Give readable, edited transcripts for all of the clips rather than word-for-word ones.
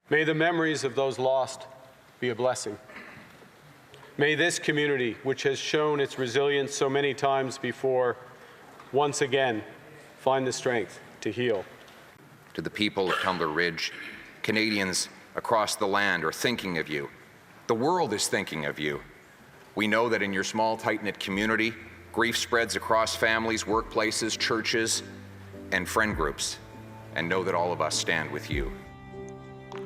May the memories of those lost be a blessing. May this community, which has shown its resilience so many times before, once again find the strength to heal. To the people of Tumbler Ridge, Canadians across the land are thinking of you. The world is thinking of you. We know that in your small, tight-knit community, grief spreads across families, workplaces, churches, and friend groups, and know that all of us stand with you.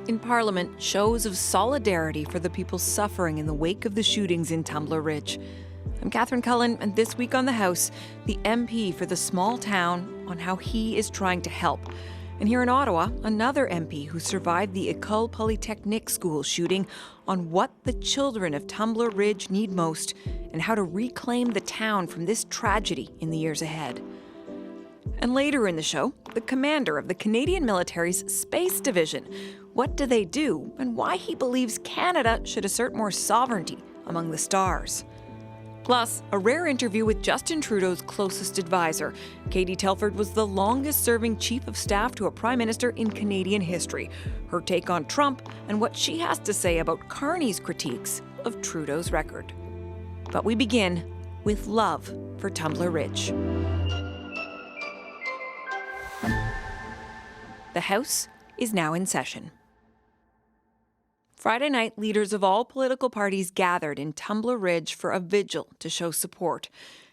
In Parliament, shows of solidarity for the people suffering in the wake of the shootings in Tumbler Ridge. I'm Catherine Cullen, and this week on The House, the MP for the small town on how he is trying to help. And here in Ottawa, another MP who survived the École Polytechnique school shooting on what the children of Tumbler Ridge need most and how to reclaim the town from this tragedy in the years ahead. And later in the show, the commander of the Canadian military's Space Division. What do they do, and why he believes Canada should assert more sovereignty among the stars. Plus, a rare interview with Justin Trudeau's closest advisor. Katie Telford was the longest-serving chief of staff to a prime minister in Canadian history. Her take on Trump and what she has to say about Carney's critiques of Trudeau's record. But we begin with love for Tumbler Ridge. The House is now in session. Friday night, leaders of all political parties gathered in Tumbler Ridge for a vigil to show support.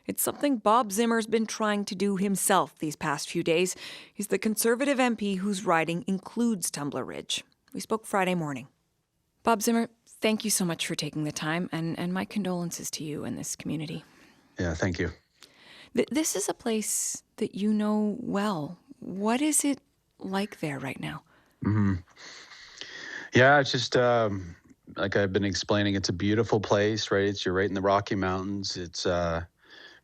It's something Bob Zimmer's been trying to do himself these past few days. He's the Conservative MP whose riding includes Tumbler Ridge. We spoke Friday morning. Bob Zimmer, thank you so much for taking the time, and my condolences to you and this community. Yeah, thank you. This is a place that you know well. What is it like there right now? Yeah, it's just like I've been explaining, it's a beautiful place, right? You're right in the Rocky Mountains. It's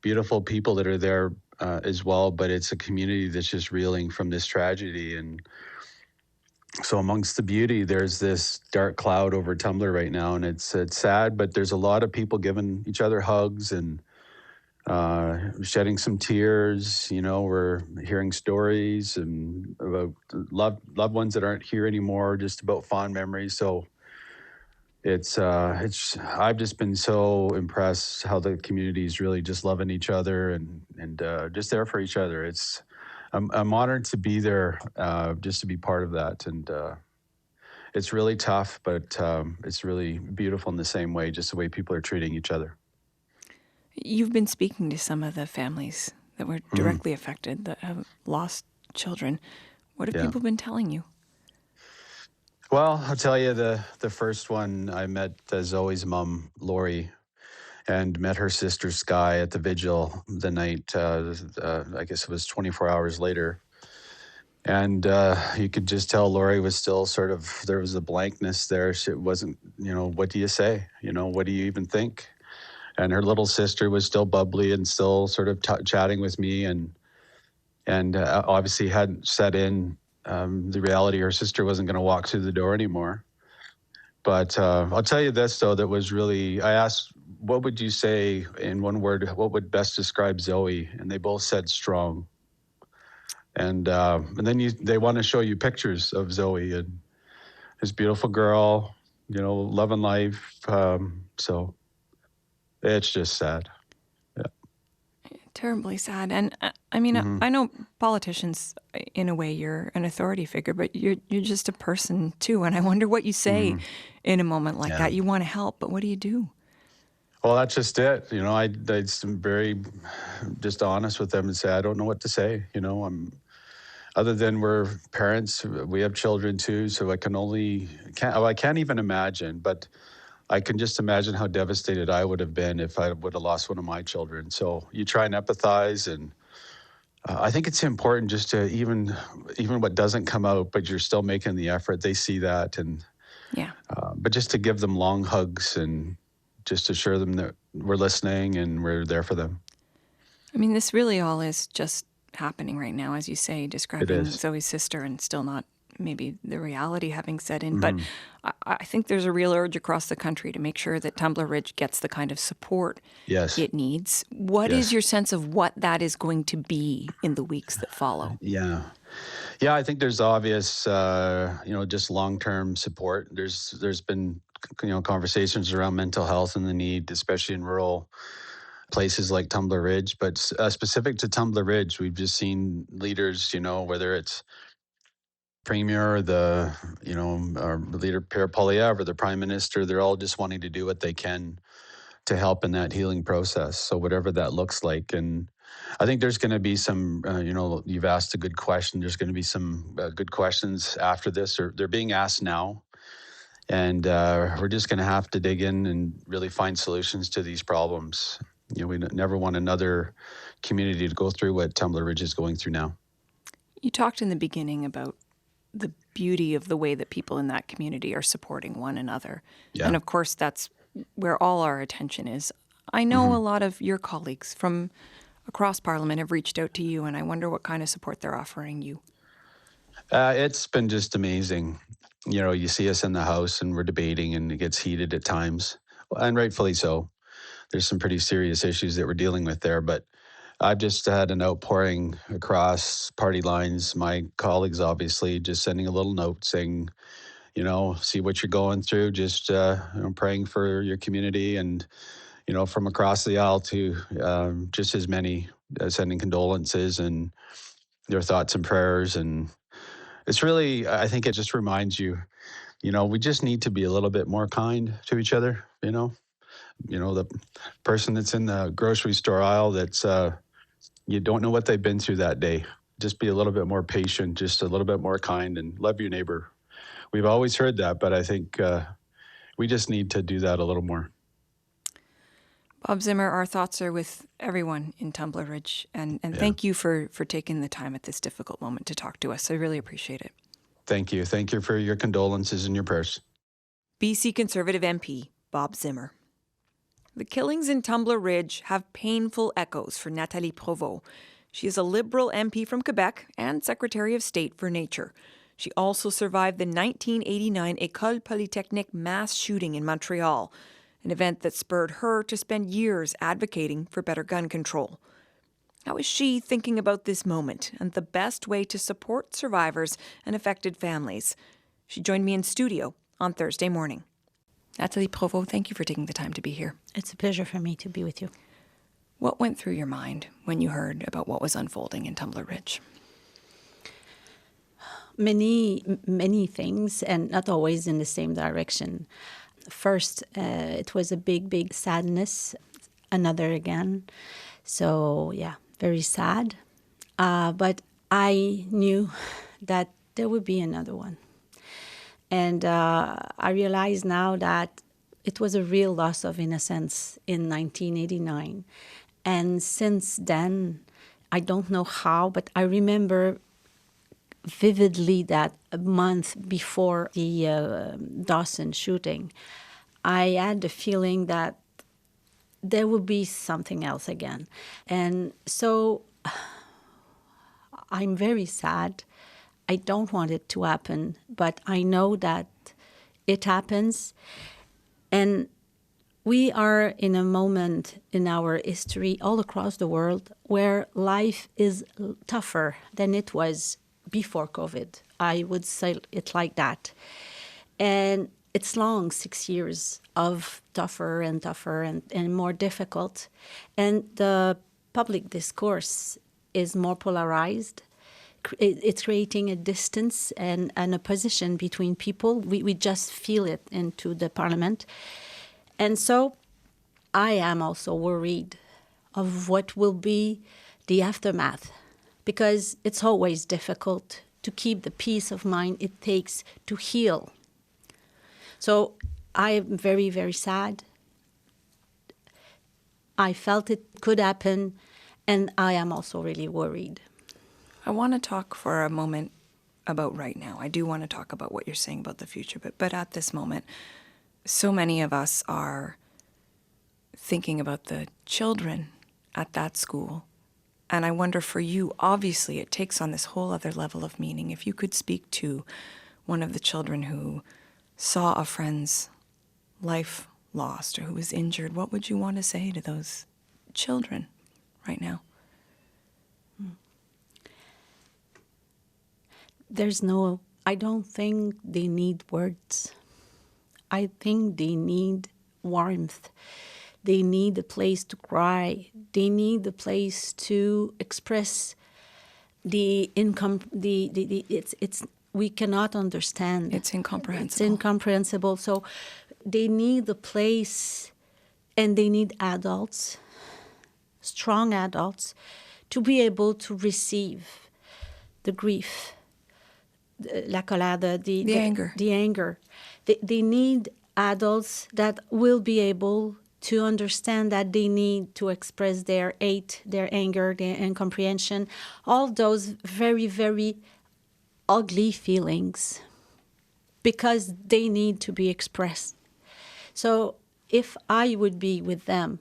beautiful people that are there as well, but it's a community that's just reeling from this tragedy. And so amongst the beauty, there's this dark cloud over Tumbler right now, and it's sad, but there's a lot of people giving each other hugs and shedding some tears. You know, we're hearing stories and about loved ones that aren't here anymore, just about fond memories. So it's I've just been so impressed how the community is really just loving each other and just there for each other. I'm honored to be there, just to be part of that. And it's really tough, but it's really beautiful in the same way, just the way people are treating each other. You've been speaking to some of the families that were directly affected, that have lost children. What have people been telling you? Well, I'll tell you, the first one, I met Zoe's mom, Lori, and met her sister, Sky, at the vigil the night, I guess it was 24 hours later. And you could just tell Lori was still sort of, there was a blankness there. She wasn't, what do you say? What do you even think? And her little sister was still bubbly and still sort of chatting with me, and obviously hadn't set in the reality her sister wasn't going to walk through the door anymore. But I'll tell you this, though, that was really, I asked, what would you say in one word, what would best describe Zoe? And they both said strong. And then they want to show you pictures of Zoe and this beautiful girl, loving life. So it's just sad. Yeah. Terribly sad. And I mean, I know politicians, in a way, you're an authority figure, but you're just a person too. And I wonder what you say in a moment like that. You want to help, but what do you do? Well, that's just it. I'd very just honest with them and say, I don't know what to say. Other than we're parents, we have children too. So I can't even imagine, but I can just imagine how devastated I would have been if I would have lost one of my children. So you try and empathize, and I think it's important just to even what doesn't come out, but you're still making the effort. They see that, and but just to give them long hugs and just assure them that we're listening and we're there for them. I mean, this really all is just happening right now, as you say, describing Zoe's sister and still not maybe the reality having set in. But I think there's a real urge across the country to make sure that Tumbler Ridge gets the kind of support Yes. it needs. What is Yes. your sense of what that is going to be in the weeks that follow? Yeah. Yeah, I think there's obvious, just long-term support. There's been, conversations around mental health and the need, especially in rural places like Tumbler Ridge. But specific to Tumbler Ridge, we've just seen leaders, whether it's Premier, our leader Pierre Poilievre, or the Prime Minister, they're all just wanting to do what they can to help in that healing process. So whatever that looks like. And I think there's going to be some, you've asked a good question. There's going to be some good questions after this, or they're being asked now. And we're just going to have to dig in and really find solutions to these problems. We never want another community to go through what Tumbler Ridge is going through now. You talked in the beginning about the beauty of the way that people in that community are supporting one another. Yeah. And of course, that's where all our attention is. I know a lot of your colleagues from across Parliament have reached out to you, and I wonder what kind of support they're offering you. It's been just amazing. You see us in the House and we're debating and it gets heated at times, and rightfully so. There's some pretty serious issues that we're dealing with there, but I've just had an outpouring across party lines. My colleagues, obviously, just sending a little note saying, see what you're going through, just praying for your community, and from across the aisle to just as many sending condolences and their thoughts and prayers. And it's really, I think it just reminds you, we just need to be a little bit more kind to each other. The person that's in the grocery store aisle that's you don't know what they've been through that day. Just be a little bit more patient, just a little bit more kind, and love your neighbor. We've always heard that, but I think we just need to do that a little more. Bob Zimmer, our thoughts are with everyone in Tumbler Ridge, and thank you for taking the time at this difficult moment to talk to us. I really appreciate it. Thank you. Thank you for your condolences and your prayers. BC Conservative MP Bob Zimmer. The killings in Tumbler Ridge have painful echoes for Nathalie Provost. She is a Liberal MP from Quebec and Secretary of State for Nature. She also survived the 1989 École Polytechnique mass shooting in Montreal, an event that spurred her to spend years advocating for better gun control. How is she thinking about this moment and the best way to support survivors and affected families? She joined me in studio on Thursday morning. Nathalie Provost, thank you for taking the time to be here. It's a pleasure for me to be with you. What went through your mind when you heard about what was unfolding in Tumbler Ridge? Many things, and not always in the same direction. First, it was a big sadness. Another again. So, yeah, very sad. But I knew that there would be another one. And I realize now that it was a real loss of innocence in 1989. And since then, I don't know how, but I remember vividly that a month before the Dawson shooting, I had the feeling that there would be something else again. And so I'm very sad. I don't want it to happen, but I know that it happens. And we are in a moment in our history all across the world where life is tougher than it was before COVID. I would say it like that. And it's long, 6 years of tougher and more difficult. And the public discourse is more polarized. It's creating a distance and a position between people. We just feel it into the parliament. And so I am also worried of what will be the aftermath, because it's always difficult to keep the peace of mind it takes to heal. So I am very, very sad. I felt it could happen, and I am also really worried. I want to talk for a moment about right now. I do want to talk about what you're saying about the future, but at this moment, so many of us are thinking about the children at that school And I wonder for you, obviously it takes on this whole other level of meaning. If you could speak to one of the children who saw a friend's life lost or who was injured, what would you want to say to those children right now? I don't think they need words. I think they need warmth. They need a place to cry. They need a place to express the income. We cannot understand. It's incomprehensible. It's incomprehensible. So they need a place, and they need adults, strong adults, to be able to receive the grief, la colère, the anger. The anger. They need adults that will be able to understand that they need to express their hate, their anger, their incomprehension, all those very, very ugly feelings, because they need to be expressed. So if I would be with them,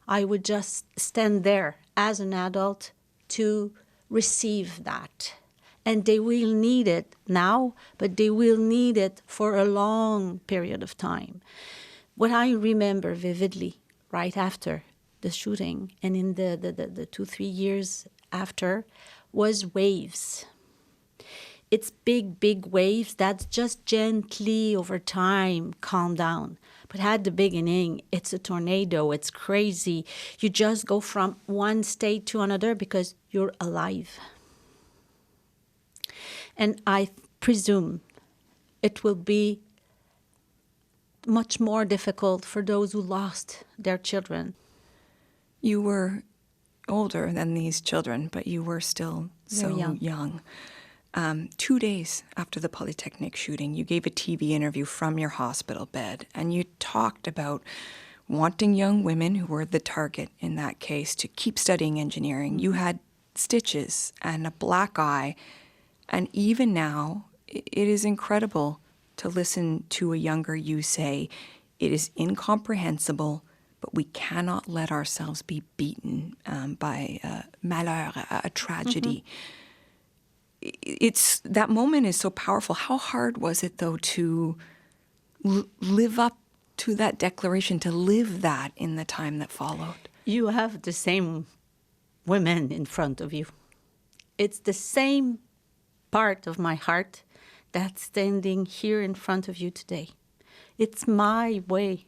I would just stand there as an adult to receive that. And they will need it now, but they will need it for a long period of time. What I remember vividly right after the shooting and in the 2-3 years after was waves. It's big waves that just gently over time calm down. But at the beginning, it's a tornado, it's crazy. You just go from one state to another because you're alive. And I presume it will be much more difficult for those who lost their children. You were older than these children, but you were still so young. 2 days after the Polytechnic shooting, you gave a TV interview from your hospital bed, and you talked about wanting young women who were the target in that case to keep studying engineering. You had stitches and a black eye, and even now, it is incredible to listen to a younger you say, it is incomprehensible, but we cannot let ourselves be beaten by malheur, a tragedy. It's that moment is so powerful. How hard was it, though, to live up to that declaration, to live that in the time that followed? You have the same women in front of you. It's the same part of my heart that's standing here in front of you today. It's my way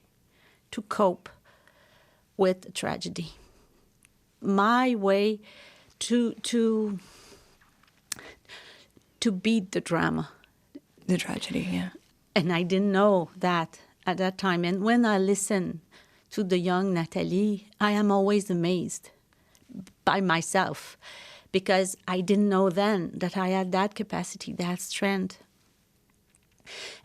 to cope with the tragedy. My way to beat the drama. The tragedy, yeah. And I didn't know that at that time. And when I listen to the young Nathalie, I am always amazed by myself, because I didn't know then that I had that capacity, that strength.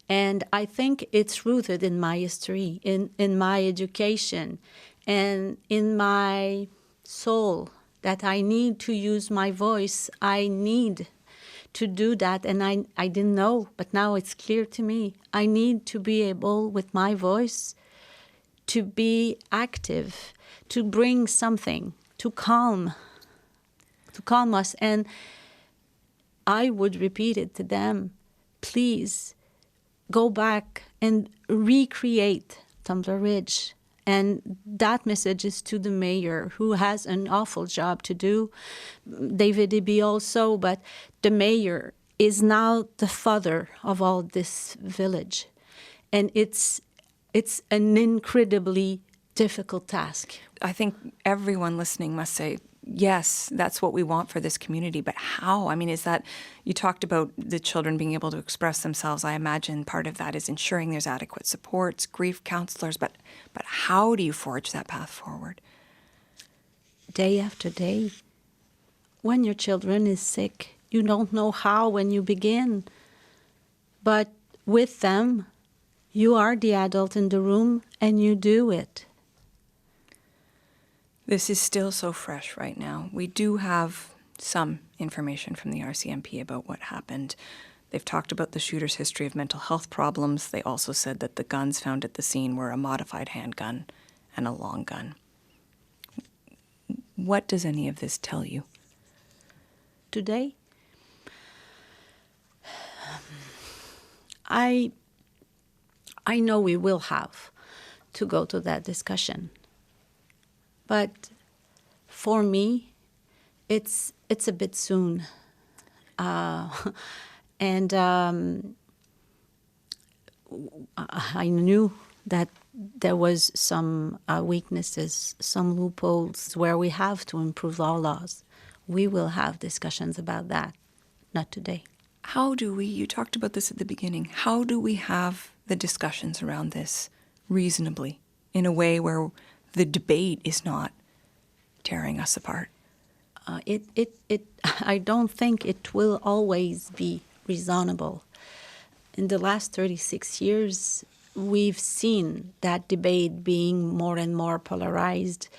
And I think it's rooted in my history, in my education, and in my soul, that I need to use my voice. I need to do that, and I didn't know, but now it's clear to me. I need to be able, with my voice, to be active, to bring something, to calm us. And I would repeat it to them, please go back and recreate Tumbler Ridge. And that message is to the mayor, who has an awful job to do, David Eby also, but the mayor is now the father of all this village. And it's an incredibly difficult task. I think everyone listening must say, yes, that's what we want for this community, but how? I mean, is that, you talked about the children being able to express themselves. I imagine part of that is ensuring there's adequate supports, grief counselors, but how do you forge that path forward? Day after day. When your children is sick, you don't know how when you begin. But with them, you are the adult in the room and you do it. This is still so fresh right now. We do have some information from the RCMP about what happened. They've talked about the shooter's history of mental health problems. They also said that the guns found at the scene were a modified handgun and a long gun. What does any of this tell you? today. I know we will have to go to that discussion, but for me, it's a bit soon, and I knew that there was some weaknesses, some loopholes where we have to improve our laws. We will have discussions about that, not today. How do we, you talked about this at the beginning, how do we have the discussions around this reasonably, in a way where the debate is not tearing us apart? I don't think it will always be reasonable. In the last 36 years, we've seen that debate being more and more polarized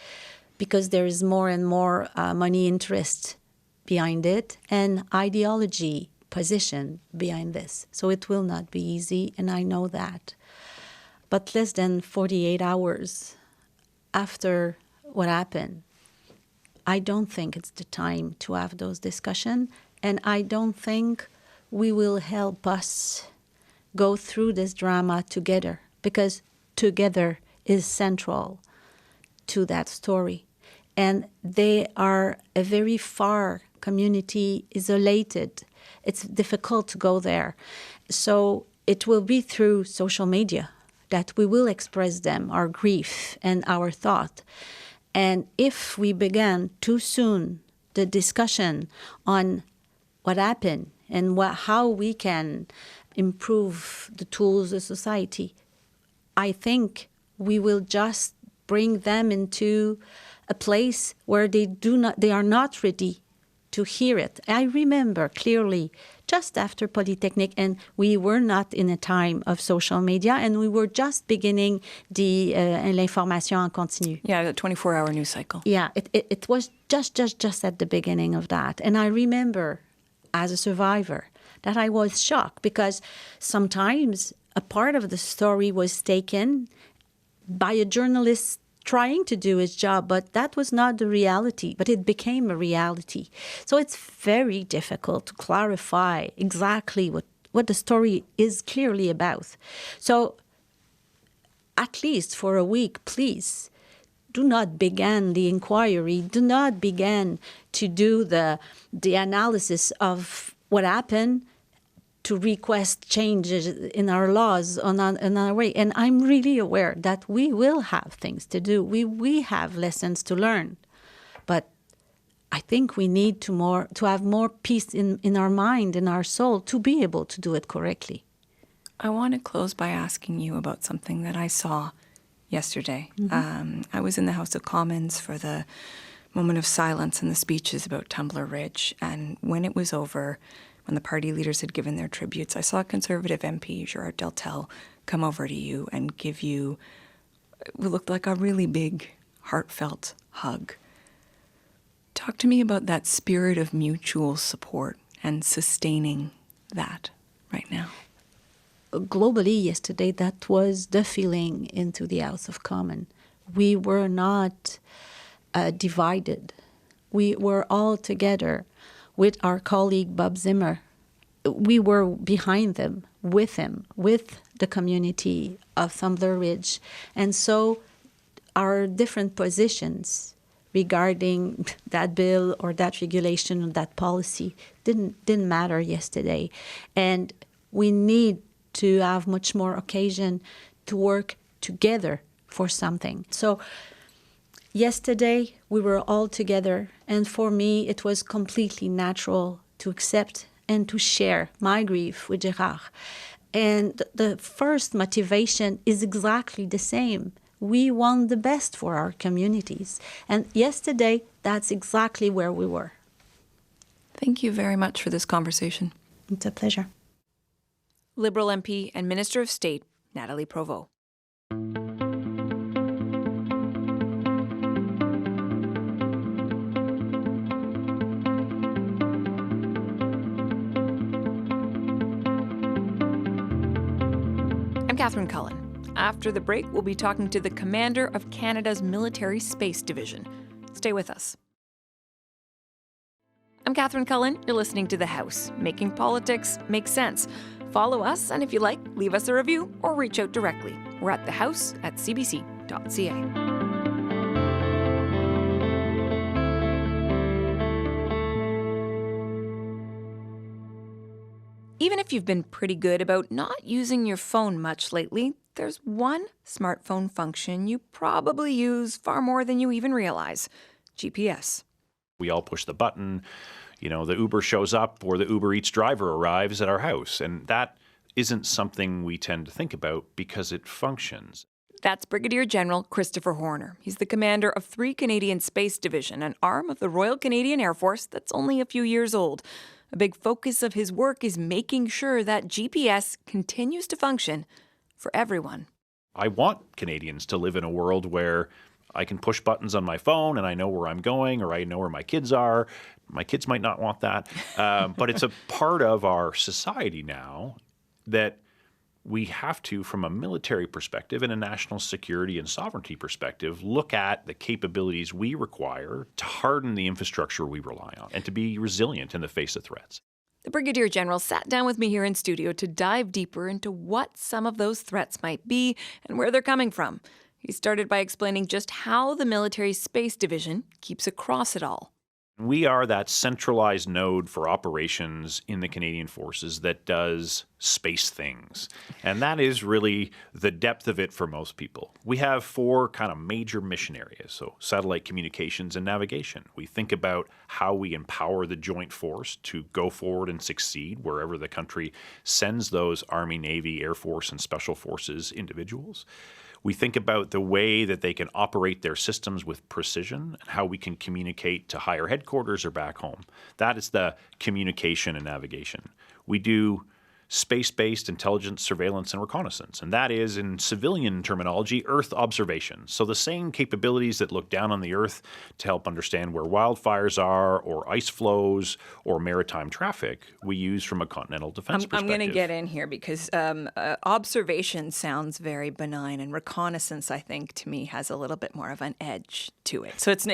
because there is more and more money interest behind it and ideology position behind this. So it will not be easy, and I know that. But less than 48 hours after what happened, I don't think it's the time to have those discussions, and I don't think we will help us go through this drama together, because together is central to that story. And they are a very far community, isolated. It's difficult to go there. So it will be through social media that we will express them, our grief and our thought. And if we began too soon the discussion on what happened and how we can improve the tools of society, I think we will just bring them into a place where they are not ready to hear it. I remember clearly just after Polytechnic, and we were not in a time of social media, and we were just beginning l'information en continu. Yeah, the 24-hour news cycle. Yeah, it was just at the beginning of that. And I remember, as a survivor, that I was shocked because sometimes a part of the story was taken by a journalist trying to do his job, but that was not the reality, but it became a reality. So it's very difficult to clarify exactly what the story is clearly about. So at least for a week, please, do not begin the inquiry, do not begin to do the analysis of what happened, to request changes in our laws in our way. And I'm really aware that we will have things to do. We have lessons to learn. But I think we need to have more peace in our mind, in our soul, to be able to do it correctly. I want to close by asking you about something that I saw yesterday. Mm-hmm. I was in the House of Commons for the moment of silence and the speeches about Tumbler Ridge. And when it was over, when the party leaders had given their tributes, I saw a Conservative MP, Gerard Deltel, come over to you and give you what looked like a really big, heartfelt hug. Talk to me about that spirit of mutual support and sustaining that right now. Globally, yesterday, that was the feeling into the House of Commons. We were not divided. We were all together with our colleague Bob Zimmer. We were behind them, with him, with the community of Tumbler Ridge. And so our different positions regarding that bill or that regulation or that policy didn't matter yesterday. And we need to have much more occasion to work together for something. So yesterday, we were all together, and for me, it was completely natural to accept and to share my grief with Gerard. And the first motivation is exactly the same. We want the best for our communities. And yesterday, that's exactly where we were. Thank you very much for this conversation. It's a pleasure. Liberal MP and Minister of State, Nathalie Provost. I'm Catherine Cullen. After the break, we'll be talking to the commander of Canada's Military Space Division. Stay with us. I'm I'm Catherine Cullen. You're listening to The House, making politics make sense. Follow us, and if you like, leave us a review or reach out directly. We're at thehouse@cbc.ca. Even if you've been pretty good about not using your phone much lately, there's one smartphone function you probably use far more than you even realize: GPS. We all push the button, the Uber shows up or the Uber Eats driver arrives at our house. And that isn't something we tend to think about because it functions. That's Brigadier General Christopher Horner. He's the commander of 3 Canadian Space Division, an arm of the Royal Canadian Air Force that's only a few years old. A big focus of his work is making sure that GPS continues to function for everyone. I want Canadians to live in a world where I can push buttons on my phone and I know where I'm going, or I know where my kids are. My kids might not want that. But it's a part of our society now that we have to, from a military perspective and a national security and sovereignty perspective, look at the capabilities we require to harden the infrastructure we rely on and to be resilient in the face of threats. The Brigadier General sat down with me here in studio to dive deeper into what some of those threats might be and where they're coming from. He started by explaining just how the military space division keeps across it all. We are that centralized node for operations in the Canadian Forces that does space things. And that is really the depth of it for most people. We have 4 kind of major mission areas, so satellite communications and navigation. We think about how we empower the joint force to go forward and succeed wherever the country sends those Army, Navy, Air Force, and Special Forces individuals. We think about the way that they can operate their systems with precision and how we can communicate to higher headquarters or back home. That is the communication and navigation. We do space-based intelligence, surveillance, and reconnaissance, and that is, in civilian terminology, Earth observation. So the same capabilities that look down on the Earth to help understand where wildfires are or ice flows or maritime traffic, we use from a continental defense perspective. I'm going to get in here because observation sounds very benign, and reconnaissance, I think, to me, has a little bit more of an edge to it. So it's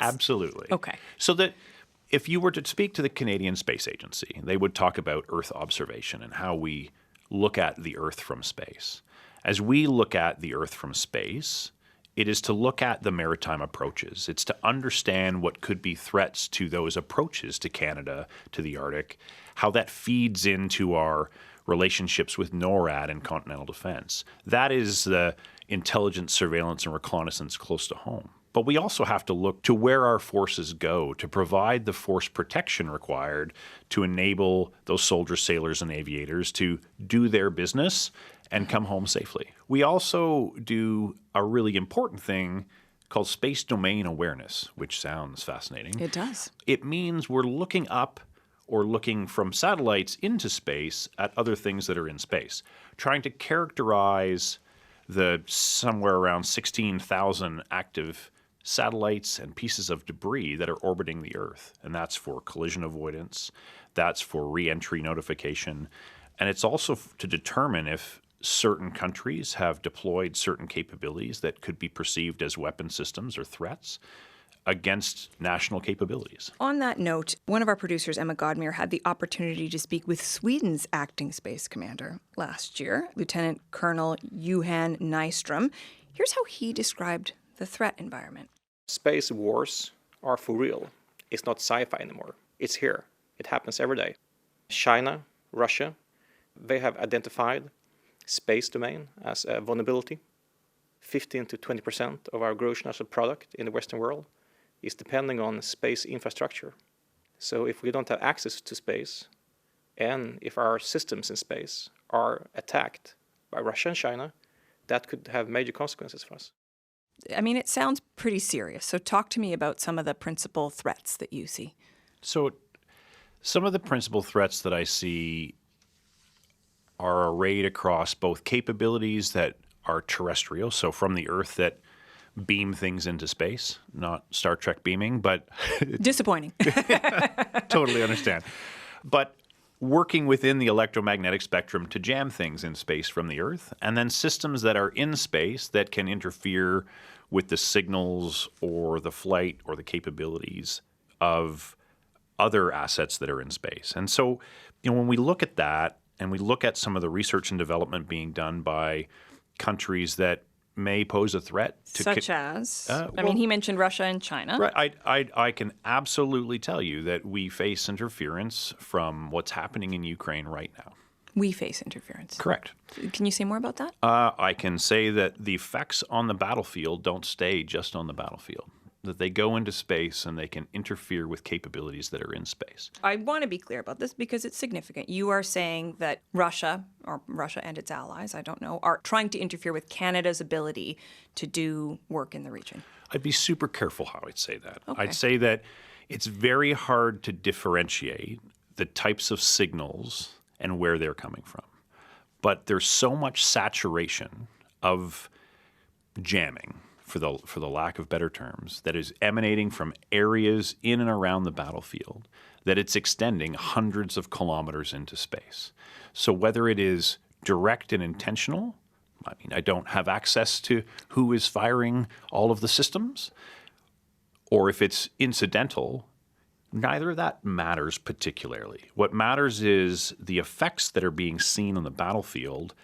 Absolutely. Okay. So that if you were to speak to the Canadian Space Agency, they would talk about Earth observation and how we look at the Earth from space. As we look at the Earth from space, it is to look at the maritime approaches. It's to understand what could be threats to those approaches to Canada, to the Arctic, how that feeds into our relationships with NORAD and continental defense. That is the intelligence, surveillance, and reconnaissance close to home. But we also have to look to where our forces go to provide the force protection required to enable those soldiers, sailors, and aviators to do their business and come home safely. We also do a really important thing called space domain awareness, which sounds fascinating. It does. It means we're looking up or looking from satellites into space at other things that are in space, trying to characterize the somewhere around 16,000 active satellites and pieces of debris that are orbiting the Earth. And that's for collision avoidance, that's for re-entry notification, and it's also to determine if certain countries have deployed certain capabilities that could be perceived as weapon systems or threats against national capabilities. On that note, one of our producers, Emma Godmere, had the opportunity to speak with Sweden's acting space commander last year, Lieutenant Colonel Johan Nystrom. Here's how he described the threat environment. Space wars are for real. It's not sci-fi anymore. It's here. It happens every day. China, Russia, they have identified space domain as a vulnerability. 15 to 20% of our gross national product in the Western world is depending on space infrastructure. So if we don't have access to space, and if our systems in space are attacked by Russia and China, that could have major consequences for us. I mean, it sounds pretty serious. So talk to me about some of the principal threats that you see. So some of the principal threats that I see are arrayed across both capabilities that are terrestrial, so from the Earth that beam things into space, not Star Trek beaming, but disappointing. Totally understand. But working within the electromagnetic spectrum to jam things in space from the Earth, and then systems that are in space that can interfere with the signals or the flight or the capabilities of other assets that are in space. And so, when we look at that and we look at some of the research and development being done by countries that may pose a threat to Such as? I mean, he mentioned Russia and China. Right. I can absolutely tell you that we face interference from what's happening in Ukraine right now. We face interference. Correct. Can you say more about that? I can say that the effects on the battlefield don't stay just on the battlefield, that they go into space and they can interfere with capabilities that are in space. I want to be clear about this because it's significant. You are saying that Russia, or Russia and its allies, I don't know, are trying to interfere with Canada's ability to do work in the region. I'd be super careful how I'd say that. Okay. I'd say that it's very hard to differentiate the types of signals and where they're coming from. But there's so much saturation of jamming, for the lack of better terms, that is emanating from areas in and around the battlefield that it's extending hundreds of kilometers into space. So whether it is direct and intentional, I mean, I don't have access to who is firing all of the systems, or if it's incidental, neither of that matters particularly. What matters is the effects that are being seen on the battlefield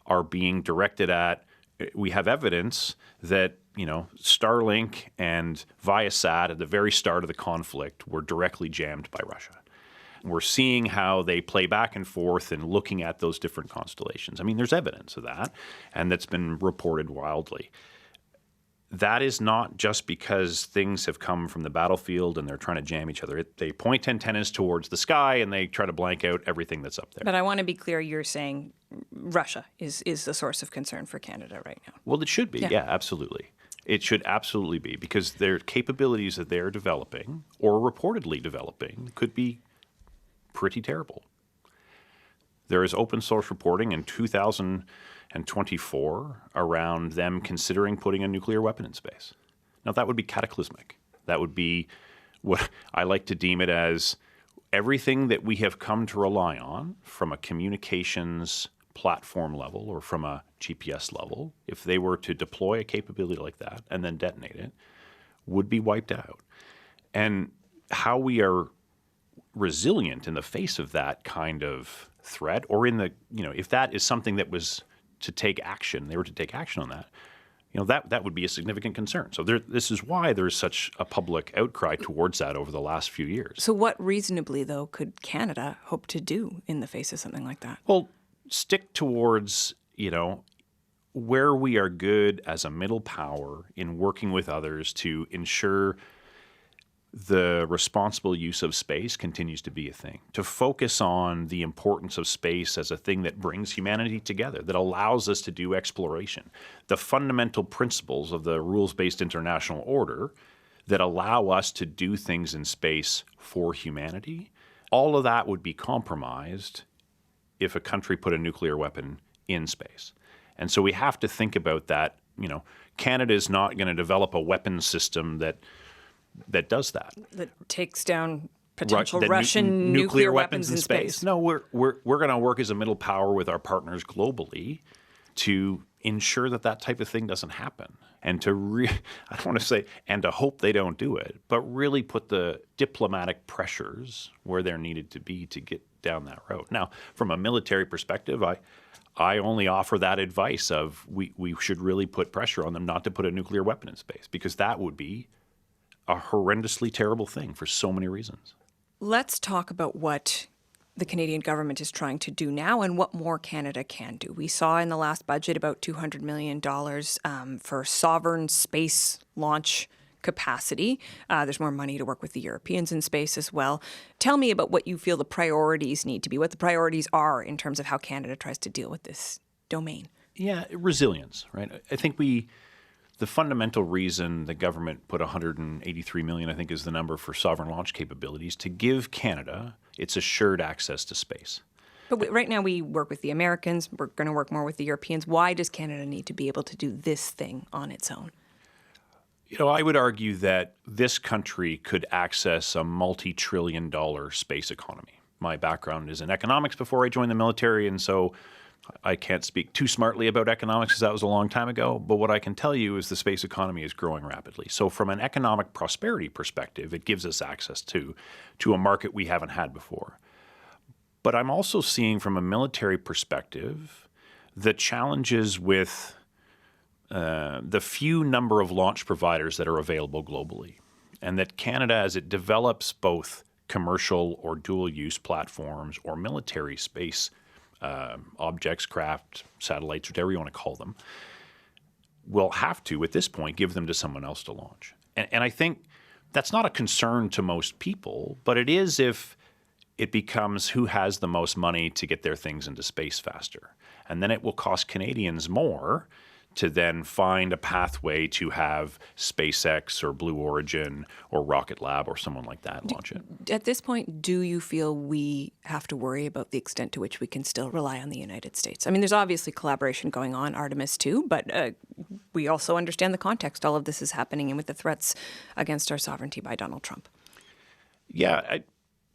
are being directed at. We have evidence that, Starlink and Viasat at the very start of the conflict were directly jammed by Russia. We're seeing how they play back and forth and looking at those different constellations. I mean, there's evidence of that, and that's been reported wildly. That is not just because things have come from the battlefield and they're trying to jam each other. They point antennas towards the sky and they try to blank out everything that's up there. But I want to be clear, you're saying Russia is the source of concern for Canada right now. Well, it should be. Yeah, absolutely. It should absolutely be, because their capabilities that they're developing or reportedly developing could be pretty terrible. There is open source reporting in 2024 around them considering putting a nuclear weapon in space. Now, that would be cataclysmic. That would be what I like to deem it as everything that we have come to rely on from a communications platform level or from a GPS level. If they were to deploy a capability like that and then detonate it, would be wiped out. And how we are resilient in the face of that kind of threat, or in the, if that is something that was to take action, they were to take action on that, that would be a significant concern. So this is why there's such a public outcry towards that over the last few years. So what reasonably, though, could Canada hope to do in the face of something like that? Well, stick towards, where we are good as a middle power in working with others to ensure the responsible use of space continues to be a thing, to focus on the importance of space as a thing that brings humanity together, that allows us to do exploration, the fundamental principles of the rules-based international order that allow us to do things in space for humanity. All of that would be compromised if a country put a nuclear weapon in space. And so we have to think about that. Canada is not going to develop a weapons system that does that. That takes down potential Russian nuclear weapons in space. No, we're going to work as a middle power with our partners globally to ensure that type of thing doesn't happen, and to I don't want to say and to hope they don't do it, but really put the diplomatic pressures where they're needed to be to get down that road. Now, from a military perspective, I only offer that advice of we should really put pressure on them not to put a nuclear weapon in space, because that would be a horrendously terrible thing for so many reasons. Let's talk about what the Canadian government is trying to do now and what more Canada can do. We saw in the last budget about $200 million for sovereign space launch capacity. There's more money to work with the Europeans in space as well. Tell me about what you feel the priorities need to be, what the priorities are in terms of how Canada tries to deal with this domain. Yeah, resilience, right? I think the fundamental reason the government put $183 million, I think is the number, for sovereign launch capabilities, to give Canada its assured access to space. But right now we work with the Americans. We're going to work more with the Europeans. Why does Canada need to be able to do this thing on its own? I would argue that this country could access a multi-trillion-dollar space economy. My background is in economics before I joined the military, and so I can't speak too smartly about economics because that was a long time ago, but what I can tell you is the space economy is growing rapidly. So from an economic prosperity perspective, it gives us access to a market we haven't had before. But I'm also seeing from a military perspective the challenges with the few number of launch providers that are available globally, and that Canada, as it develops both commercial or dual-use platforms or military space objects, craft, satellites, whatever you want to call them, will have to, at this point, give them to someone else to launch. And I think that's not a concern to most people, but it is if it becomes who has the most money to get their things into space faster. And then it will cost Canadians more to then find a pathway to have SpaceX or Blue Origin or Rocket Lab or someone like that launch it. At this point, do you feel we have to worry about the extent to which we can still rely on the United States? I mean, there's obviously collaboration going on, Artemis too, but we also understand the context all of this is happening and with the threats against our sovereignty by Donald Trump. Yeah,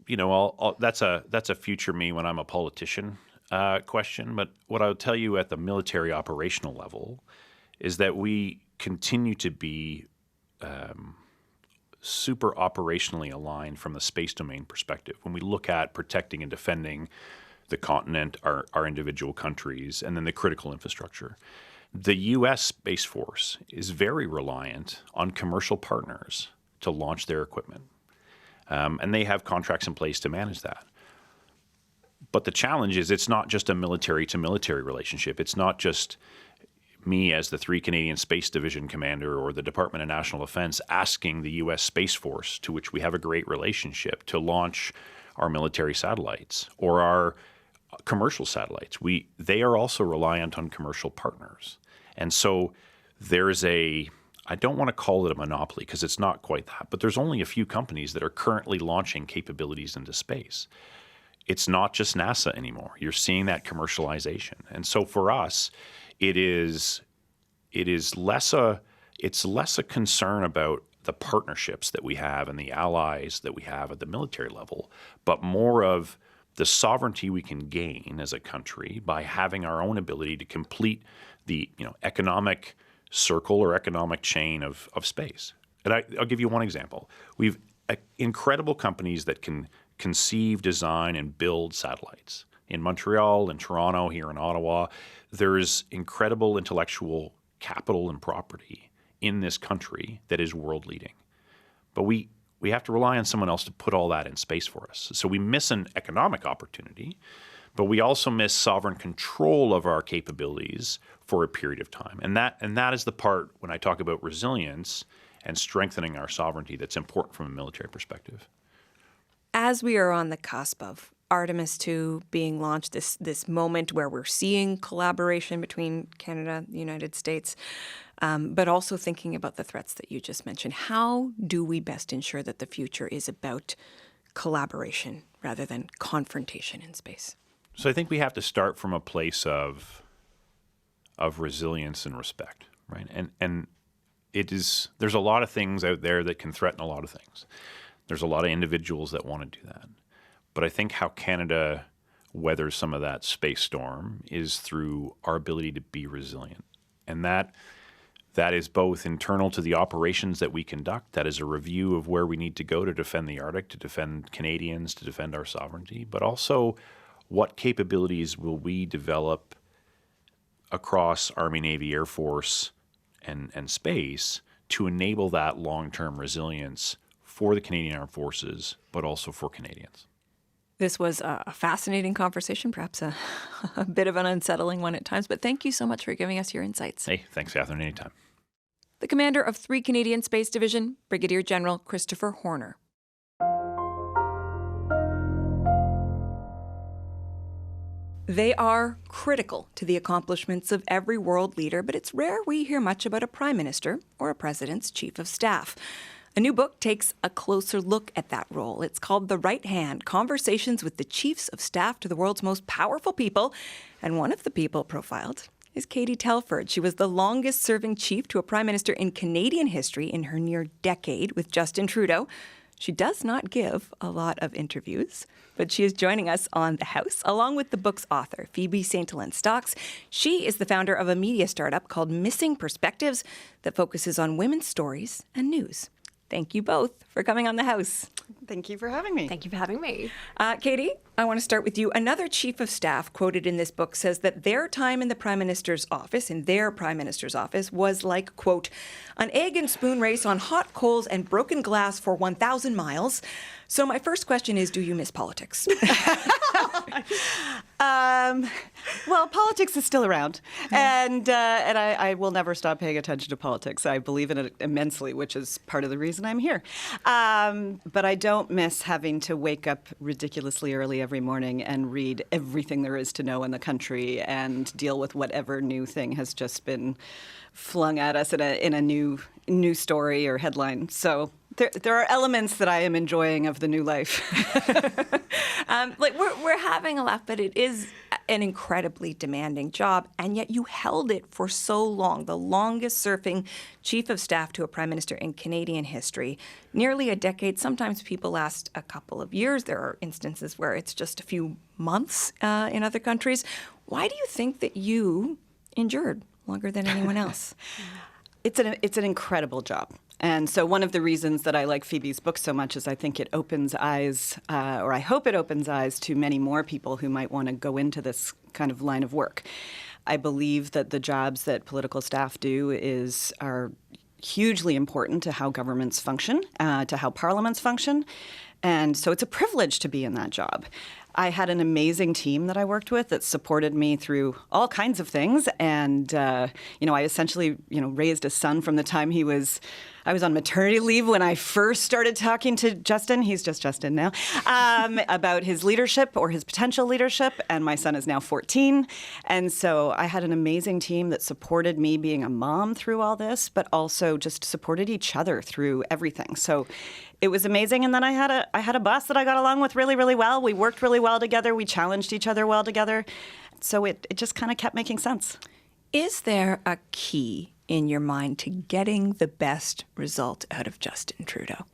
that's a future me when I'm a politician question. But what I would tell you at the military operational level is that we continue to be super operationally aligned from the space domain perspective. When we look at protecting and defending the continent, our individual countries, and then the critical infrastructure. The U.S. Space Force is very reliant on commercial partners to launch their equipment. And they have contracts in place to manage that. But the challenge is it's not just a military-to-military relationship. It's not just me as the 3 Canadian Space Division commander or the Department of National Defense asking the U.S. Space Force, to which we have a great relationship, to launch our military satellites or our commercial satellites. They are also reliant on commercial partners. And so there's I don't want to call it a monopoly because it's not quite that, but there's only a few companies that are currently launching capabilities into space. It's not just NASA anymore. You're seeing that commercialization. And so for us, it's less a concern about the partnerships that we have and the allies that we have at the military level, but more of the sovereignty we can gain as a country by having our own ability to complete the economic circle or economic chain of space. And I'll give you one example. We've incredible companies that can conceive, design, and build satellites. In Montreal, in Toronto, here in Ottawa, there's incredible intellectual capital and property in this country that is world-leading. But we have to rely on someone else to put all that in space for us. So we miss an economic opportunity, but we also miss sovereign control of our capabilities for a period of time. And that is the part, when I talk about resilience and strengthening our sovereignty, that's important from a military perspective. As we are on the cusp of Artemis II being launched, this moment where we're seeing collaboration between Canada and the United States, but also thinking about the threats that you just mentioned, how do we best ensure that the future is about collaboration rather than confrontation in space? So I think we have to start from a place of resilience and respect, right? And there's a lot of things out there that can threaten a lot of things. There's a lot of individuals that want to do that. But I think how Canada weathers some of that space storm is through our ability to be resilient. And that is both internal to the operations that we conduct, that is a review of where we need to go to defend the Arctic, to defend Canadians, to defend our sovereignty, but also what capabilities will we develop across Army, Navy, Air Force, and space to enable that long-term resilience for the Canadian Armed Forces, but also for Canadians. This was a fascinating conversation, perhaps a bit of an unsettling one at times, but thank you so much for giving us your insights. Hey, thanks, Catherine, anytime. The commander of 3 Canadian Space Division, Brigadier General Christopher Horner. They are critical to the accomplishments of every world leader, but it's rare we hear much about a prime minister or a president's chief of staff. A new book takes a closer look at that role. It's called The Right Hand, Conversations with the Chiefs of Staff to the World's Most Powerful People. And one of the people profiled is Katie Telford. She was the longest-serving chief to a prime minister in Canadian history in her near decade with Justin Trudeau. She does not give a lot of interviews, but she is joining us on The House, along with the book's author, Phoebe St-Elin-Stocks. She is the founder of a media startup called Missing Perspectives that focuses on women's stories and news. Thank you both for coming on The House. Thank you for having me. Thank you for having me. Katie, I want to start with you. Another chief of staff quoted in this book says that their time in the Prime Minister's office, was like, quote, an egg and spoon race on hot coals and broken glass for 1,000 miles. So my first question is, do you miss politics? Well, politics is still around, and I will never stop paying attention to politics. I believe in it immensely, which is part of the reason I'm here. But I don't miss having to wake up ridiculously early every morning and read everything there is to know in the country and deal with whatever new thing has just been flung at us in a new story or headline. So there are elements that I am enjoying of the new life. We're having a laugh, but it is an incredibly demanding job, and yet you held it for so long, the longest serving chief of staff to a prime minister in Canadian history, nearly a decade. Sometimes people last a couple of years. There are instances where it's just a few months in other countries. Why do you think that you endured longer than anyone else? It's an incredible job. And so one of the reasons that I like Phoebe's book so much is I think it opens eyes, or I hope it opens eyes to many more people who might want to go into this kind of line of work. I believe that the jobs that political staff do are hugely important to how governments function, to how parliaments function. And so it's a privilege to be in that job. I had an amazing team that I worked with that supported me through all kinds of things. And, I essentially, raised a son from the time I was on maternity leave when I first started talking to Justin. He's just Justin now, about his leadership or his potential leadership. And my son is now 14. And so I had an amazing team that supported me being a mom through all this, but also just supported each other through everything. So it was amazing. And then I had a boss that I got along with really, really well. We worked really well together. We challenged each other well together. So it just kind of kept making sense. Is there a key in your mind to getting the best result out of Justin Trudeau?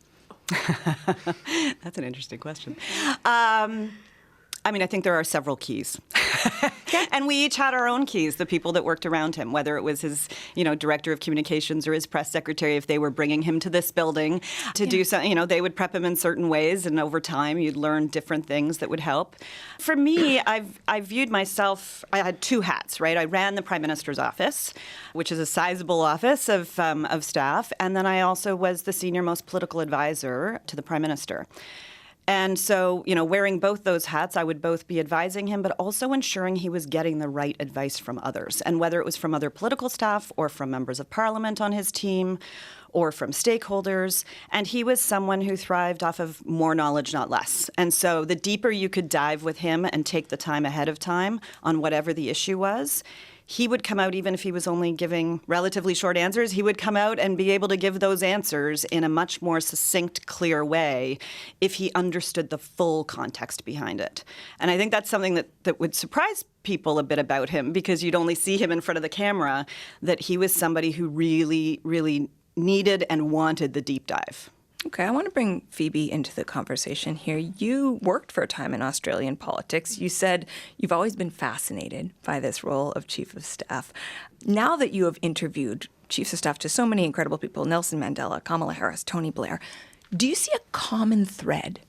That's an interesting question. I think there are several keys. And we each had our own keys, the people that worked around him, whether it was his, director of communications or his press secretary. If they were bringing him to this building to do something, they would prep him in certain ways. And over time, you'd learn different things that would help. For me, I viewed myself, I had two hats, right? I ran the Prime Minister's office, which is a sizable office of staff. And then I also was the senior most political advisor to the Prime Minister. And so, wearing both those hats, I would both be advising him, but also ensuring he was getting the right advice from others. And whether it was from other political staff or from members of parliament on his team or from stakeholders. And he was someone who thrived off of more knowledge, not less. And so the deeper you could dive with him and take the time ahead of time on whatever the issue was, he would come out, even if he was only giving relatively short answers, he would come out and be able to give those answers in a much more succinct, clear way if he understood the full context behind it. And I think that's something that would surprise people a bit about him, because you'd only see him in front of the camera, that he was somebody who really, really needed and wanted the deep dive. Okay, I want to bring Phoebe into the conversation here. You worked for a time in Australian politics. You said you've always been fascinated by this role of chief of staff. Now that you have interviewed chiefs of staff to so many incredible people, Nelson Mandela, Kamala Harris, Tony Blair, do you see a common thread?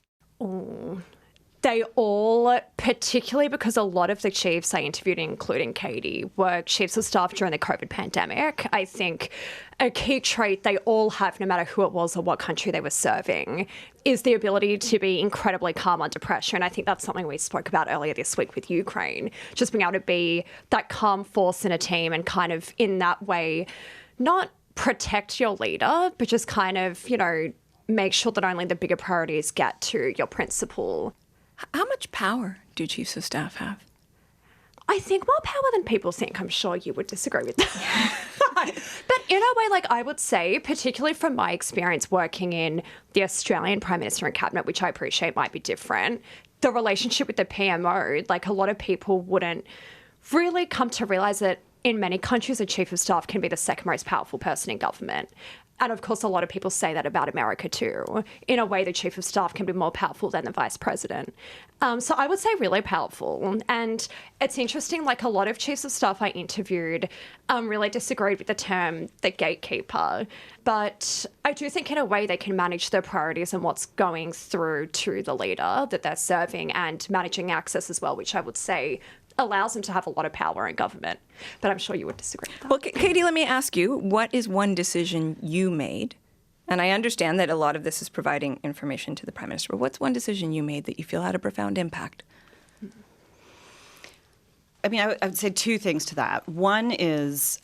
They all, particularly because a lot of the chiefs I interviewed, including Katie, were chiefs of staff during the COVID pandemic. I think a key trait they all have, no matter who it was or what country they were serving, is the ability to be incredibly calm under pressure. And I think that's something we spoke about earlier this week with Ukraine, just being able to be that calm force in a team and kind of in that way, not protect your leader, but just kind of, make sure that only the bigger priorities get to your principal. How much power do chiefs of staff have? I think more power than people think. I'm sure you would disagree with that. But in a way, I would say, particularly from my experience working in the Australian Prime Minister and Cabinet, which I appreciate might be different, the relationship with the PMO, a lot of people wouldn't really come to realise that in many countries, a chief of staff can be the second most powerful person in government. And of course, a lot of people say that about America too. In a way, the chief of staff can be more powerful than the vice president. So I would say really powerful. And it's interesting, like a lot of chiefs of staff I interviewed really disagreed with the term the gatekeeper. But I do think in a way they can manage their priorities and what's going through to the leader that they're serving and managing access as well, which I would say allows them to have a lot of power in government. But I'm sure you would disagree with that. Well, Katie, let me ask you, what is one decision you made? And I understand that a lot of this is providing information to the Prime Minister, but what's one decision you made that you feel had a profound impact? I mean, I would say two things to that. One is,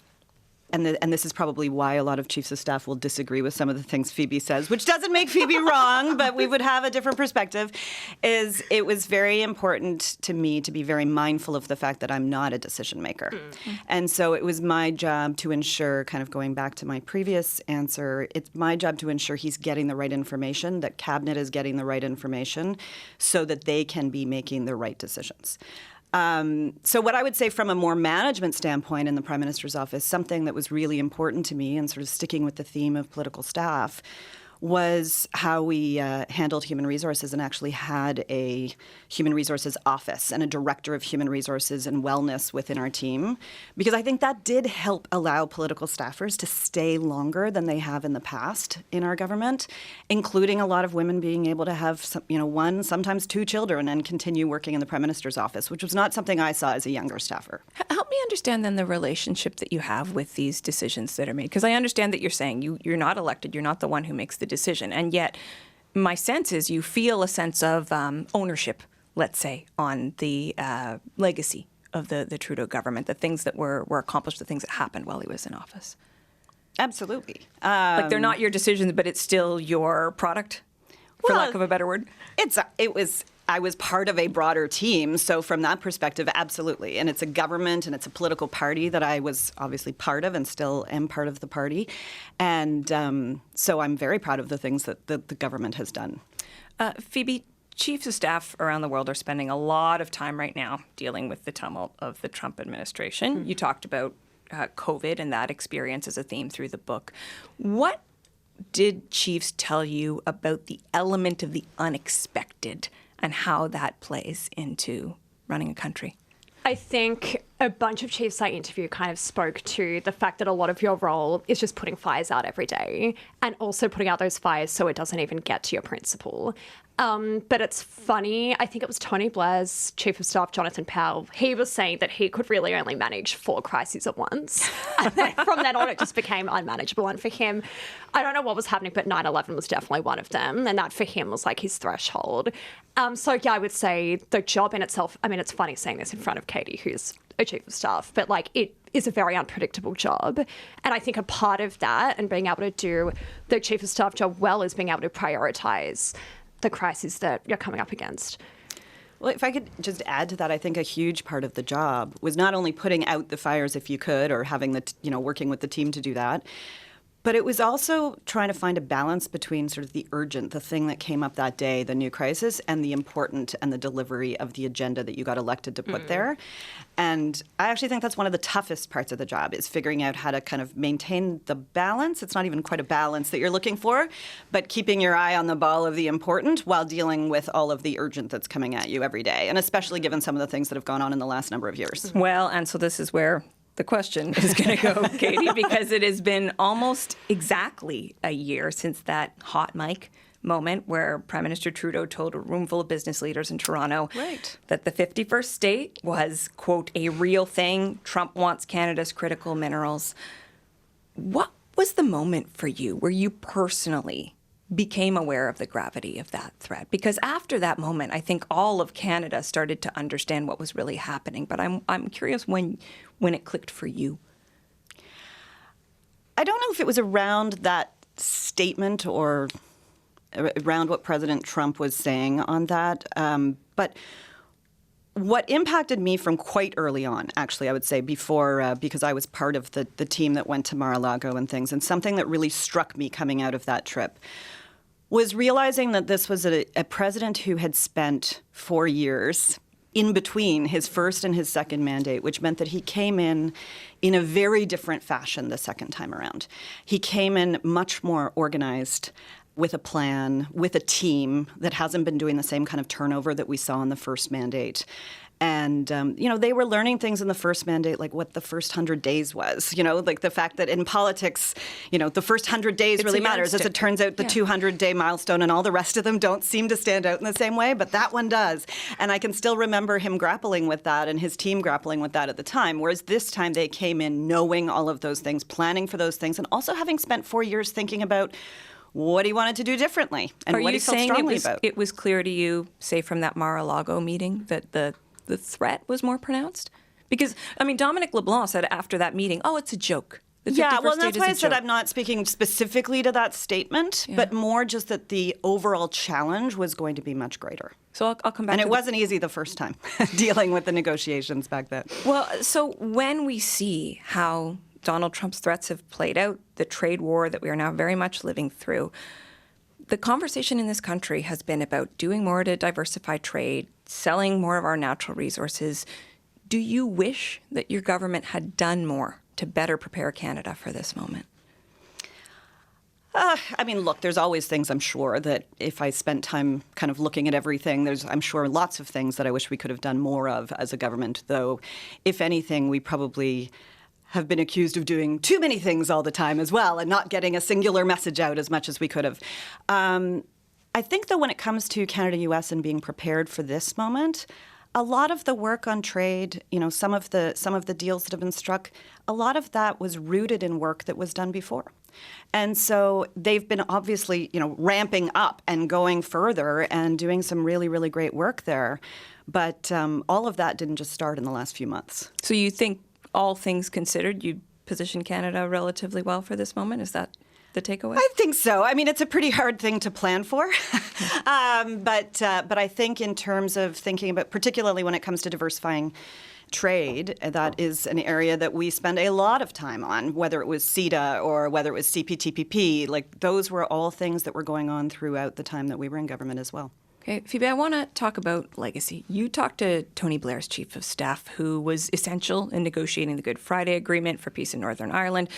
and this is probably why a lot of chiefs of staff will disagree with some of the things Phoebe says, which doesn't make Phoebe wrong, but we would have a different perspective, is it was very important to me to be very mindful of the fact that I'm not a decision maker. And so it was my job to ensure, kind of going back to my previous answer, it's my job to ensure he's getting the right information, that Cabinet is getting the right information so that they can be making the right decisions. So what I would say from a more management standpoint in the Prime Minister's office, something that was really important to me and sort of sticking with the theme of political staff was how we handled human resources and actually had a human resources office and a director of human resources and wellness within our team, because I think that did help allow political staffers to stay longer than they have in the past in our government, including a lot of women being able to have one, sometimes two children and continue working in the Prime Minister's office, which was not something I saw as a younger staffer. Help me understand then the relationship that you have with these decisions that are made, because I understand that you're saying you're not elected, you're not the one who makes the decision. And yet my sense is you feel a sense of ownership, let's say, on the legacy of the Trudeau government, the things that were accomplished, the things that happened while he was in office. Absolutely. Like they're not your decisions, but it's still your product, for lack of a better word? I was part of a broader team, so from that perspective, absolutely. And it's a government and it's a political party that I was obviously part of and still am part of the party. And so I'm very proud of the things that the government has done. Phoebe, chiefs of staff around the world are spending a lot of time right now dealing with the tumult of the Trump administration. You talked about COVID and that experience as a theme through the book. What did chiefs tell you about the element of the unexpected and how that plays into running a country? I think a bunch of chiefs I interviewed kind of spoke to the fact that a lot of your role is just putting fires out every day and also putting out those fires so it doesn't even get to your principal. But it's funny, I think it was Tony Blair's chief of staff, Jonathan Powell, he was saying that he could really only manage 4 crises at once. And then from then on, it just became unmanageable. And for him, I don't know what was happening, but 9/11 was definitely one of them. And that for him was like his threshold. So yeah, I would say the job in itself, I mean, it's funny saying this in front of Katie, who's a chief of staff, but like it is a very unpredictable job. And I think a part of that and being able to do the chief of staff job well is being able to prioritize the crises that you're coming up against. Well, if I could just add to that, I think a huge part of the job was not only putting out the fires if you could, or having working with the team to do that, but it was also trying to find a balance between sort of the urgent, the thing that came up that day, the new crisis, and the important and the delivery of the agenda that you got elected to put there. And I actually think that's one of the toughest parts of the job, is figuring out how to kind of maintain the balance. It's not even quite a balance that you're looking for, but keeping your eye on the ball of the important while dealing with all of the urgent that's coming at you every day, and especially given some of the things that have gone on in the last number of years. Well, and so this is where the question is going to go, Katie, because it has been almost exactly a year since that hot mic moment where Prime Minister Trudeau told a room full of business leaders in Toronto that the 51st state was, quote, a real thing. Trump wants Canada's critical minerals. What was the moment for you where you personally became aware of the gravity of that threat? Because after that moment, I think all of Canada started to understand what was really happening. But I'm curious when it clicked for you. I don't know if it was around that statement or around what President Trump was saying on that. But what impacted me from quite early on, actually, I would say, before, because I was part of the team that went to Mar-a-Lago and things, and something that really struck me coming out of that trip was realizing that this was a president who had spent 4 years in between his first and his second mandate, which meant that he came in a very different fashion the second time around. He came in much more organized, with a plan, with a team that hasn't been doing the same kind of turnover that we saw in the first mandate. And, they were learning things in the first mandate, like what the first 100 days was, like the fact that in politics, the first 100 days really matters. As it turns out, the 200-day milestone and all the rest of them don't seem to stand out in the same way, but that one does. And I can still remember him grappling with that and his team grappling with that at the time, whereas this time they came in knowing all of those things, planning for those things, and also having spent 4 years thinking about what he wanted to do differently and what he felt strongly about. It was clear to you, say, from that Mar-a-Lago meeting, that the threat was more pronounced? Because, Dominic LeBlanc said after that meeting, it's a joke. Yeah, well, that's why I said I'm not speaking specifically to that statement, but more just that the overall challenge was going to be much greater. So I'll come back and to it wasn't easy the first time, dealing with the negotiations back then. Well, so when we see how Donald Trump's threats have played out, the trade war that we are now very much living through, the conversation in this country has been about doing more to diversify trade, selling more of our natural resources. Do you wish that your government had done more to better prepare Canada for this moment? Look, there's always things, I'm sure, that if I spent time kind of looking at everything, there's, I'm sure, lots of things that I wish we could have done more of as a government, though, if anything, we probably have been accused of doing too many things all the time as well and not getting a singular message out as much as we could have. I think, though, when it comes to Canada-US and being prepared for this moment, a lot of the work on trade, some of the deals that have been struck, a lot of that was rooted in work that was done before. And so they've been obviously, ramping up and going further and doing some really, really great work there. But all of that didn't just start in the last few months. So you think, all things considered, you position Canada relatively well for this moment? Is that the takeaway? I think so. It's a pretty hard thing to plan for. But I think in terms of thinking about, particularly when it comes to diversifying trade, that is an area that we spend a lot of time on, whether it was CETA or whether it was CPTPP. Like, those were all things that were going on throughout the time that we were in government as well. Okay, Phoebe, I want to talk about legacy. You talked to Tony Blair's chief of staff, who was essential in negotiating the Good Friday Agreement for peace in Northern Ireland.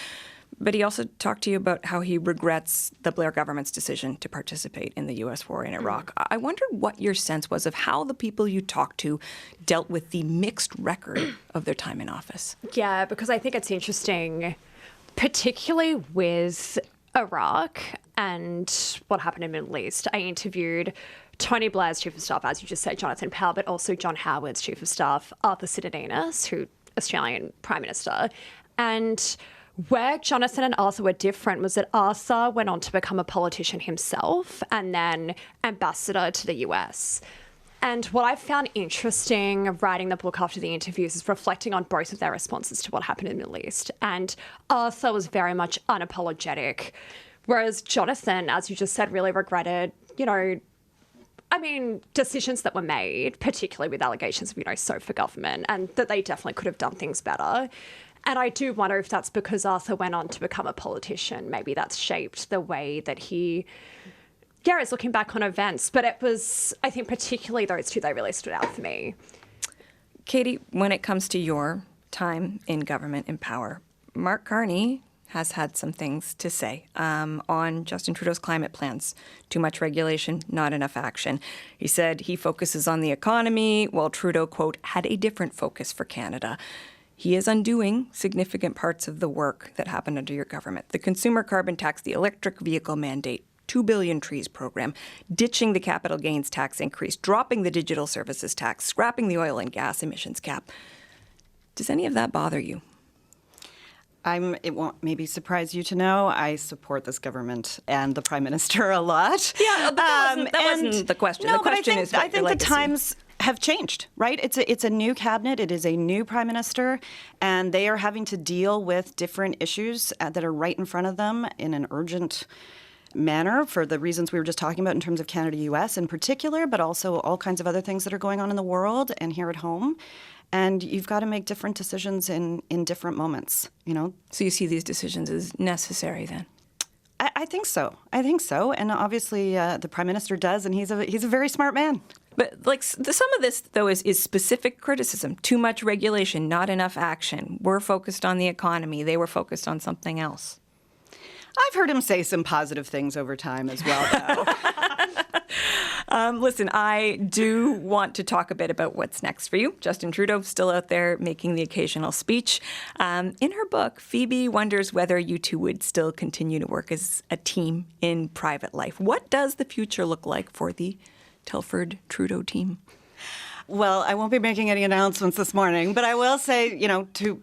But he also talked to you about how he regrets the Blair government's decision to participate in the U.S. war in Iraq. I wondered what your sense was of how the people you talked to dealt with the mixed record of their time in office. Yeah, because I think it's interesting, particularly with Iraq and what happened in the Middle East. I interviewed Tony Blair's chief of staff, as you just said, Jonathan Powell, but also John Howard's chief of staff, Arthur Sitodinis, who Australian Prime Minister. And where Jonathan and Arthur were different was that Arthur went on to become a politician himself and then ambassador to the US. And what I found interesting writing the book after the interviews is reflecting on both of their responses to what happened in the Middle East. And Arthur was very much unapologetic, whereas Jonathan, as you just said, really regretted, decisions that were made, particularly with allegations of, SOFA government, and that they definitely could have done things better. And I do wonder if that's because Arthur went on to become a politician. Maybe that's shaped the way that he, is looking back on events. But it was, I think, particularly those two that really stood out for me. Katie, when it comes to your time in government, in power, Mark Carney has had some things to say on Justin Trudeau's climate plans. Too much regulation, not enough action. He said he focuses on the economy, while Trudeau, quote, had a different focus for Canada. He is undoing significant parts of the work that happened under your government. The consumer carbon tax, the electric vehicle mandate, 2 billion trees program, ditching the capital gains tax increase, dropping the digital services tax, scrapping the oil and gas emissions cap. Does any of that bother you? It won't maybe surprise you to know I support this government and the Prime Minister a lot. Yeah, but that wasn't the question. No, the question is what I think the times have changed, right? It's a new cabinet. It is a new Prime Minister, and they are having to deal with different issues that are right in front of them in an urgent manner for the reasons we were just talking about in terms of Canada-US in particular, but also all kinds of other things that are going on in the world and here at home. And you've got to make different decisions in different moments, So you see these decisions as necessary then? I think so. And obviously the Prime Minister does, and he's a very smart man. But some of this, though, is specific criticism. Too much regulation, not enough action. We're focused on the economy. They were focused on something else. I've heard him say some positive things over time as well, though. Listen, I do want to talk a bit about what's next for you. Justin Trudeau still out there making the occasional speech. In her book, Phoebe wonders whether you two would still continue to work as a team in private life. What does the future look like for the Telford-Trudeau team? Well, I won't be making any announcements this morning, but I will say,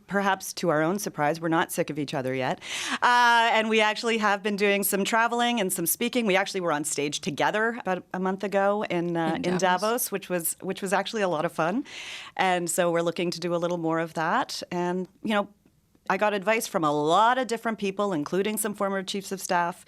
perhaps to our own surprise, we're not sick of each other yet. And we actually have been doing some traveling and some speaking. We actually were on stage together about a month ago in Davos, which was actually a lot of fun. And so we're looking to do a little more of that. And, I got advice from a lot of different people, including some former chiefs of staff.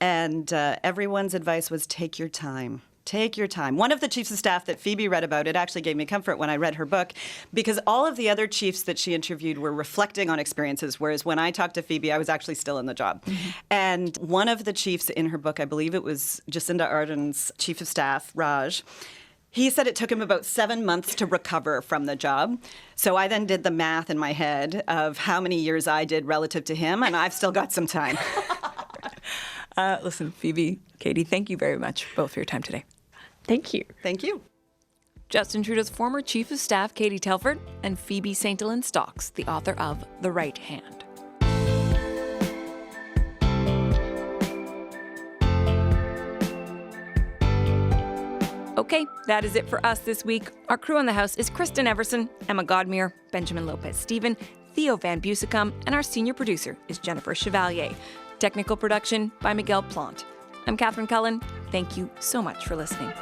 And everyone's advice was take your time. Take your time. One of the chiefs of staff that Phoebe read about, it actually gave me comfort when I read her book, because all of the other chiefs that she interviewed were reflecting on experiences, whereas when I talked to Phoebe, I was actually still in the job. Mm-hmm. And one of the chiefs in her book, I believe it was Jacinda Ardern's chief of staff, Raj, he said it took him about 7 months to recover from the job. So I then did the math in my head of how many years I did relative to him, and I've still got some time. Listen, Phoebe, Katie, thank you very much both for your time today. Thank you. Thank you. Justin Trudeau's former Chief of Staff, Katie Telford, and Phoebe St. Elaine Stocks, the author of The Right Hand. Okay, that is it for us this week. Our crew on the house is Kristen Everson, Emma Godmere, Benjamin Lopez-Stephen, Theo Van Busicum, and our senior producer is Jennifer Chevalier. Technical production by Miguel Plant. I'm Catherine Cullen. Thank you so much for listening.